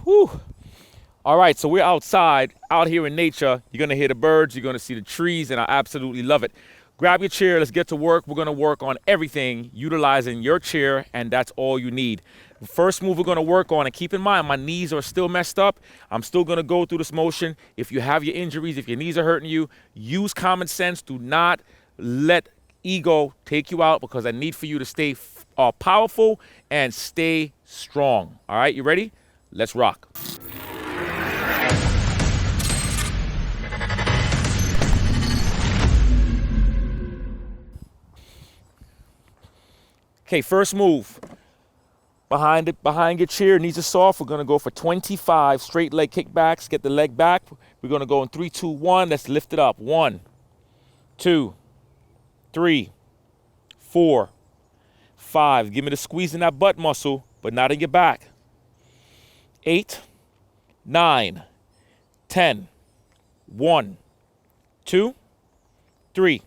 Whew. All right, so we're outside, out here in nature. You're gonna hear the birds, you're gonna see the trees, and I absolutely love it. Grab your chair, let's get to work. We're gonna work on everything utilizing your chair, and that's all you need. The first move we're gonna work on, and keep in mind, my knees are still messed up. I'm still gonna go through this motion. If you have your injuries, if your knees are hurting you, use common sense. Do not let ego take you out, because I need for you to stay powerful and stay strong. All right, you ready? Let's rock. Okay, first move. Behind your chair, knees are soft. We're gonna go for 25 straight leg kickbacks. Get the leg back. We're gonna go in 3, 2, 1. Let's lift it up. 1, 2, 3, 4, 5. Give me the squeeze in that butt muscle, but not in your back. 8, 9, 10. 1, 2, 3,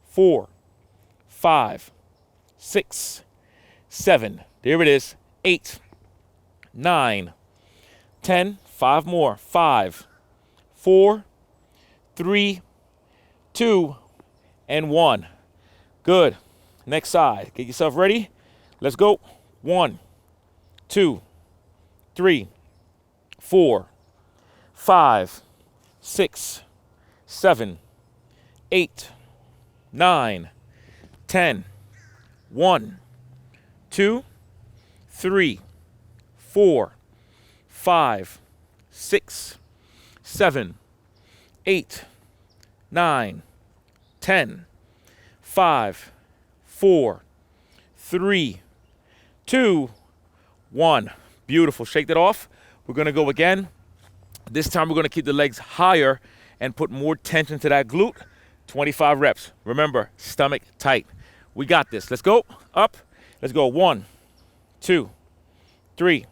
4, 5, 6, 7. There it is. 8, 9, 10. 5 more. 5, 4, 3, 2, and 1. Good. Next side. Get yourself ready. Let's go. 1, 2, 3, 4, 5, 6, 7, 8, 9, 10. 1, 2, 3, 4, 5, 6, 7, 8, 9, 10. 5, 4, 3, 2, 1. Beautiful. Shake that off. We're going to go again. This time we're going to keep the legs higher and put more tension to that glute. 25 reps. Remember, stomach tight. We got this. Let's go. Up. Let's go. 1, 2, 3,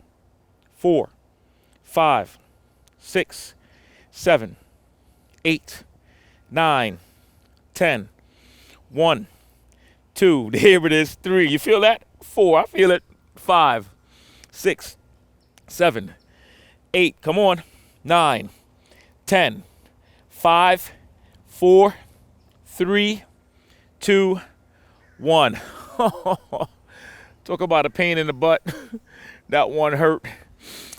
4, 5, 6, 7, 8, 9, 10. 1, 2. Here it is. 3. You feel that? 4. I feel it. 5, 6, 7, 8. Come on. 9, 10. 5, 4, 3, 2, 1. Talk about a pain in the butt. That one hurt.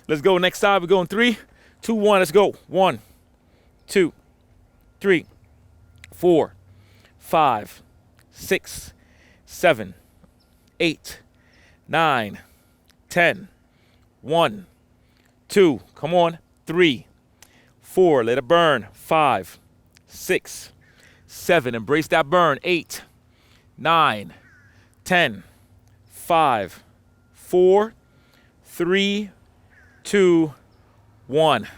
Let's go. Next side. We're going 3, 2, 1. Let's go. 1, 2, 3, 4, 5, 6, 7, 8, 9, 10. 1, 2. Come on. 3, 4. Let it burn. 5, 6, 7. Embrace that burn. 8, 9, 10. 5, 4, 3, 2, 1.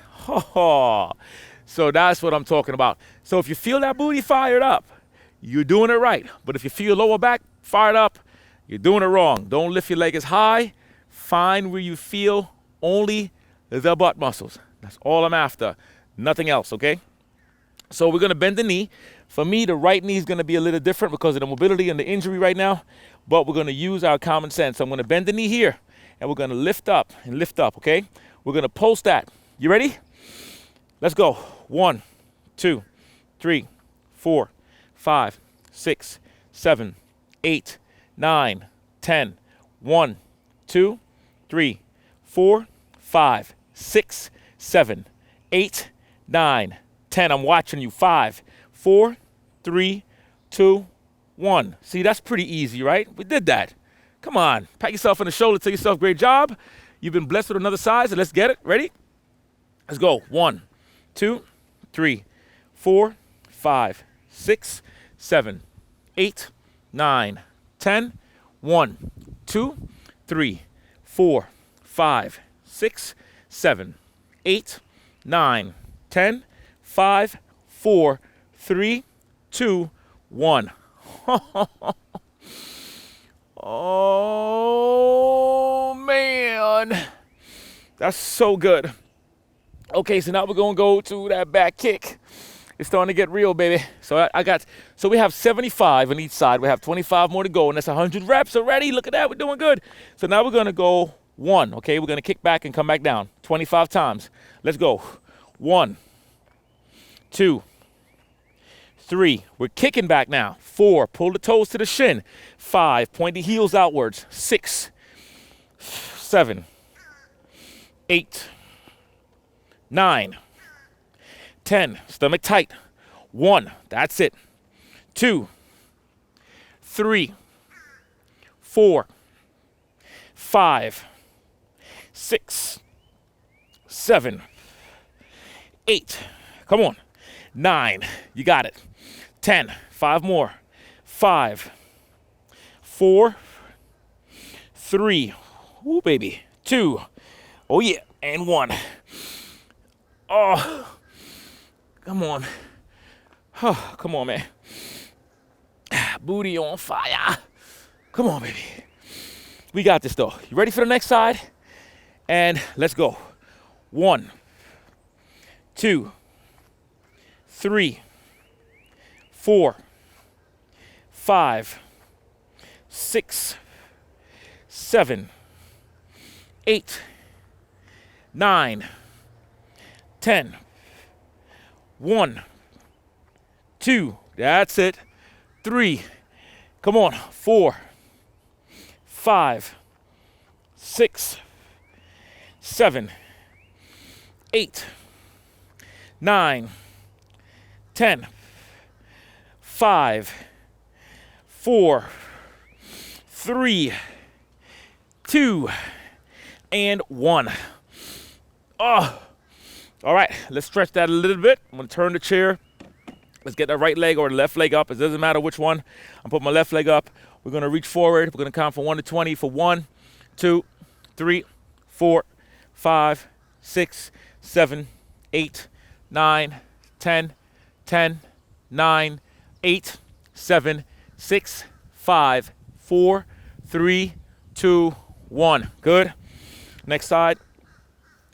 So that's what I'm talking about. So if you feel that booty fired up, you're doing it right. But if you feel lower back fired up, you're doing it wrong. Don't lift your leg as high. Find where you feel only the butt muscles. That's all I'm after. Nothing else, okay? So we're going to bend the knee. For me, the right knee is going to be a little different because of the mobility and the injury right now. But we're going to use our common sense. So I'm going to bend the knee here, and we're going to lift up and lift up, okay? We're going to pulse that. You ready? Let's go. 1, 2, 3, 4, 5, 6, 7, 8, 9, 10. 1, 2, 3, 4, 5, 6, 7, 8, 9, 10. I'm watching you. 5, 4, 3, 2, 1. See, that's pretty easy, right? We did that. Come on. Pat yourself on the shoulder. Tell yourself, great job. You've been blessed with another side, so let's get it. Ready? Let's go. 1, 2, 3, 4, 5, 6, 7, 8, 9, 10. 1, 2, 3, 4, 5, 6, 7, 8, 9, 10. 5, 4, 3, 2, 1. Oh, man. That's so good. Okay, so now we're going to go to that back kick. It's starting to get real, baby. So so we have 75 on each side. We have 25 more to go, and that's 100 reps already. Look at that. We're doing good. So now we're going to go 1. Okay, we're gonna kick back and come back down 25 times. Let's go. 1, 2, 3. We're kicking back now. 4. Pull the toes to the shin. 5. Point the heels outwards. 6, 7, 8, 9, 10. Stomach tight. 1. That's it. 2, 3, 4, 5, 6, 7, 8. Come on. 9. You got it. 10. 5 more. 5, 4, 3. Ooh, baby. 2. Oh, yeah. And 1. Oh. Come on. Oh, come on, man. Booty on fire. Come on, baby. We got this, though. You ready for the next side? And let's go. 1, 2, 3, 4, 5, 6, 7, 8, 9, 10. 1, 2. That's it. 3. Come on. 4, 5, 6, 7, 8, 9, 10. 5, 4, 3, 2, and 1. Oh. All right, let's stretch that a little bit. I'm gonna turn the chair. Let's get the right leg or the left leg up. It doesn't matter which one. I'm putting my left leg up. We're gonna reach forward. We're gonna count from 1 to 20 for 1, 2, 3, 4, 5, 6, 7, 8, 9, 10, 10, 9, 8, 7, 6, 5, 4, 3, 2, 1. Good. Next side.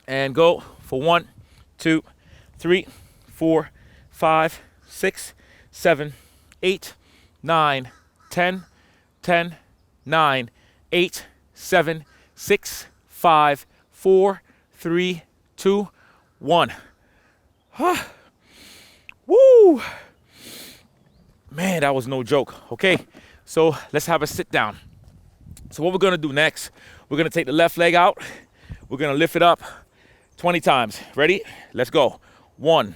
And go for 1, 2, 3, 4, 5, 6, 7, 8, 9, 10, 10, 9, 8, 7, 6, 5, 4, 3, 2, 1. Woo! Man, that was no joke. Okay, so let's have a sit down. So what we're gonna do next, we're gonna take the left leg out. We're gonna lift it up 20 times. Ready? Let's go. 1,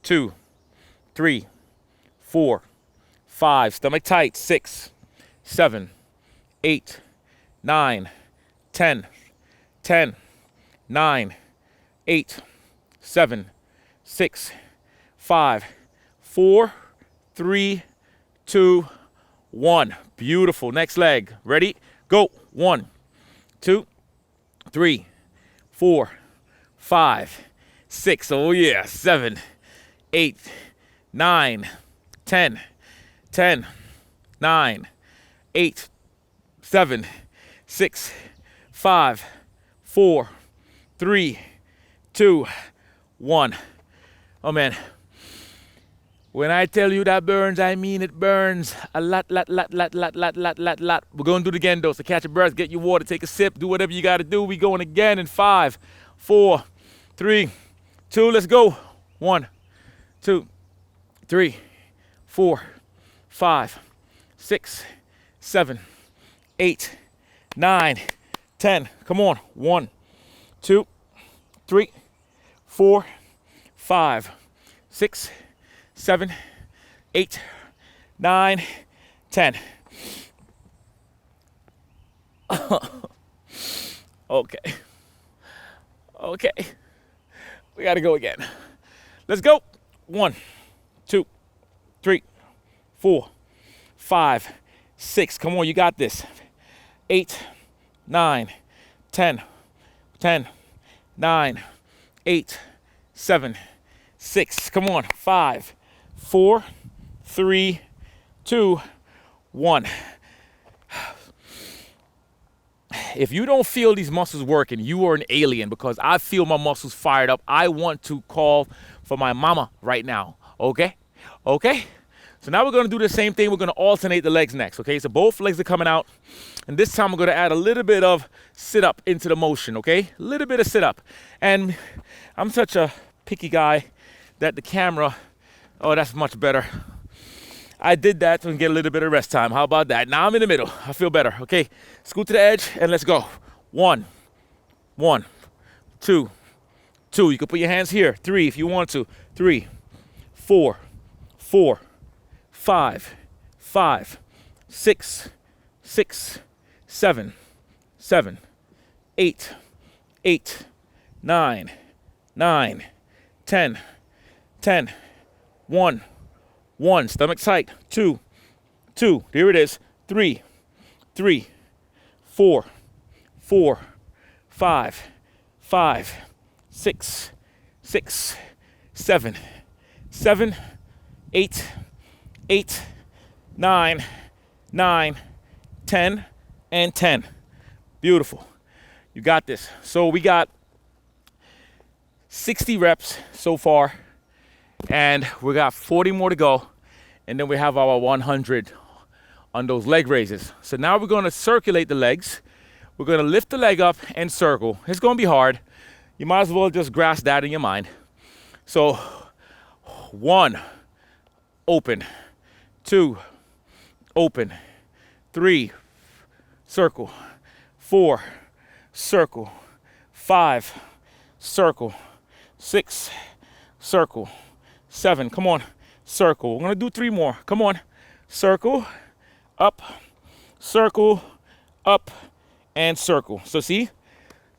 2, 3, 4, 5. Stomach tight. 6, 7, 8, 9, 10, 10, 9, 8, 7, 6, 5, 4, 3, 2, 1. Beautiful. Next leg. Ready? Go. 1, 2, 3, 4, 5, 6. Oh yeah. 7, 8, 9, 10, 10, 9, 8, 7, 6, 5, 4, 3, 2, 1. Oh man. When I tell you that burns, I mean it burns a lot. We're going to do it again, though. So catch your breath, get your water, take a sip, do whatever you got to do. We going again in 5, 4, 3, 2. Let's go. 1, 2, 3, 4, 5, 6, 7, 8, 9, 10. Come on. 1, 2, 3, 4, 5, 6, 7, 8, 9, 10. Okay. Okay. We got to go again. Let's go. 1, 2, 3, 4, 5, 6. Come on, you got this. 8, 9, 10, 10, 9, 8, 7, 6. Come on. 5, 4, 3, 2, 1. If you don't feel these muscles working, you are an alien, because I feel my muscles fired up. I want to call for my mama right now. Okay? Okay? So now we're gonna do the same thing. We're gonna alternate the legs next, okay? So both legs are coming out. And this time we're gonna add a little bit of sit-up into the motion, okay? A little bit of sit-up. And I'm such a picky guy that the camera, oh, that's much better. I did that to get a little bit of rest time. How about that? Now I'm in the middle. I feel better, okay? Scoot to the edge and let's go. 1, 2. You can put your hands here. 3 if you want to. 3, 4, 5, 6, 7, 8, 9, 10, 1, stomach tight. 2, there it is. 3, 4, 5, 6, 7, 8, 9, 10, and 10. Beautiful. You got this. So we got 60 reps so far, and we got 40 more to go, and then we have our 100 on those leg raises. So now we're going to circulate the legs. We're going to lift the leg up and circle. It's going to be hard. You might as well just grasp that in your mind. So 1, open. 2, open. 3, circle. 4, circle. 5, circle. 6, circle. 7, come on, circle. We're gonna do 3 more. Come on, circle, up, and circle. So see,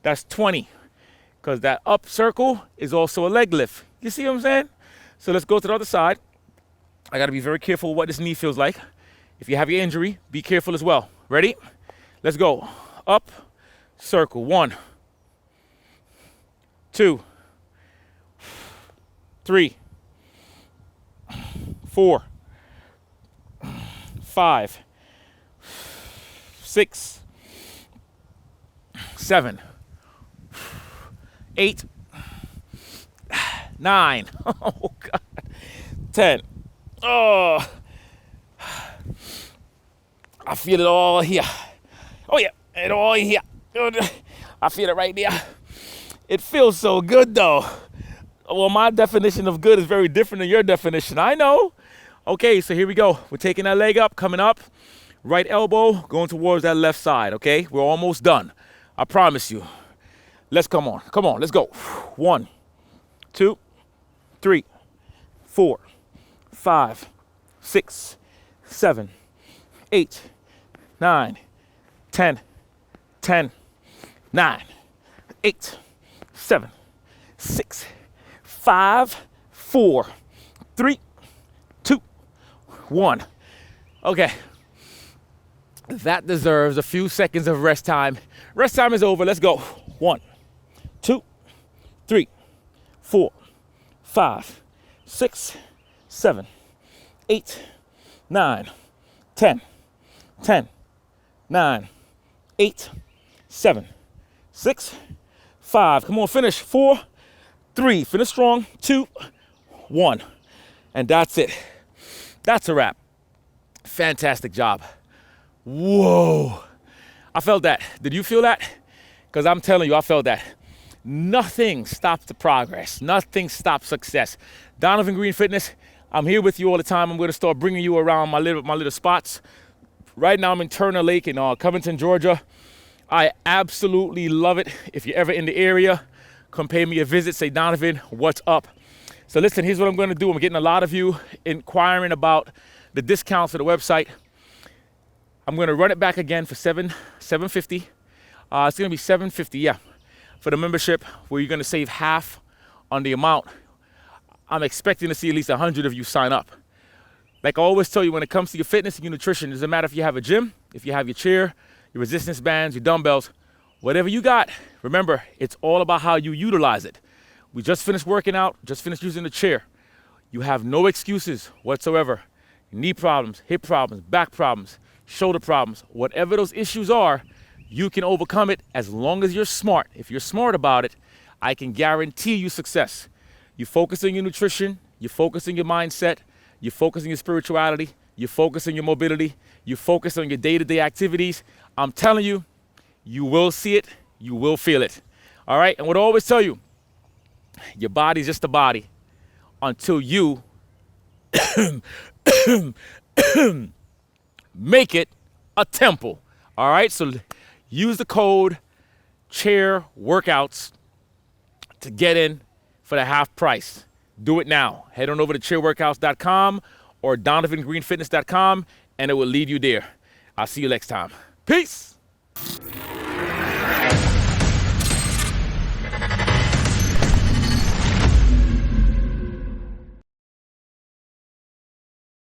that's 20, because that up circle is also a leg lift. You see what I'm saying? So let's go to the other side. I gotta be very careful what this knee feels like. If you have your injury, be careful as well. Ready? Let's go. Up, circle. 1, 2, 3, 4, 5, 6, 7, 8, 9. Oh God. 10. Oh, I feel it all here. Oh yeah, it all here. I feel it right there. It feels so good though. Well, my definition of good is very different than your definition. I know. Okay, so here we go. We're taking that leg up, coming up. Right elbow going towards that left side, okay? We're almost done. I promise you. Let's come on. Come on, let's go. 1, 2, 3, 4, 5, 6, 7, 8, 9, 10, 9, 8, 7, 6, 5, 4, 3, 2, 1. Okay. That deserves a few seconds of rest time. Rest time is over. Let's go. 1, 2, 3, 4, 5, 6, 7, 8, 9, 10, 9, 8, 7, 6, 5. Come on, finish. 4, 3. Finish strong. 2, 1. And that's it. That's a wrap. Fantastic job. Whoa. I felt that. Did you feel that? Because I'm telling you, I felt that. Nothing stops the progress. Nothing stops success. Donovan Green Fitness, I'm here with you all the time. I'm going to start bringing you around my little spots. Right now I'm in Turner Lake in Covington, Georgia. I absolutely love it. If you're ever in the area, come pay me a visit. Say, Donovan, what's up? So listen, here's what I'm going to do. I'm getting a lot of you inquiring about the discounts for the website. I'm going to run it back again for $750. It's going to be $750, yeah, for the membership, where you're going to save half on the amount. I'm expecting to see at least 100 of you sign up. Like I always tell you, when it comes to your fitness and your nutrition, it doesn't matter if you have a gym, if you have your chair, your resistance bands, your dumbbells, whatever you got, remember, it's all about how you utilize it. We just finished working out, just finished using the chair. You have no excuses whatsoever. Knee problems, hip problems, back problems, shoulder problems, whatever those issues are, you can overcome it as long as you're smart. If you're smart about it, I can guarantee you success. You focus on your nutrition, you focus on your mindset, you focus on your spirituality, you focus on your mobility, you focus on your day-to-day activities, I'm telling you, you will see it, you will feel it. All right, and what I always tell you, your body's just a body until you make it a temple. All right, so use the code chair workouts to get in for the half price. Do it now. Head on over to chairworkouts.com or donovangreenfitness.com and it will lead you there. I'll see you next time. Peace.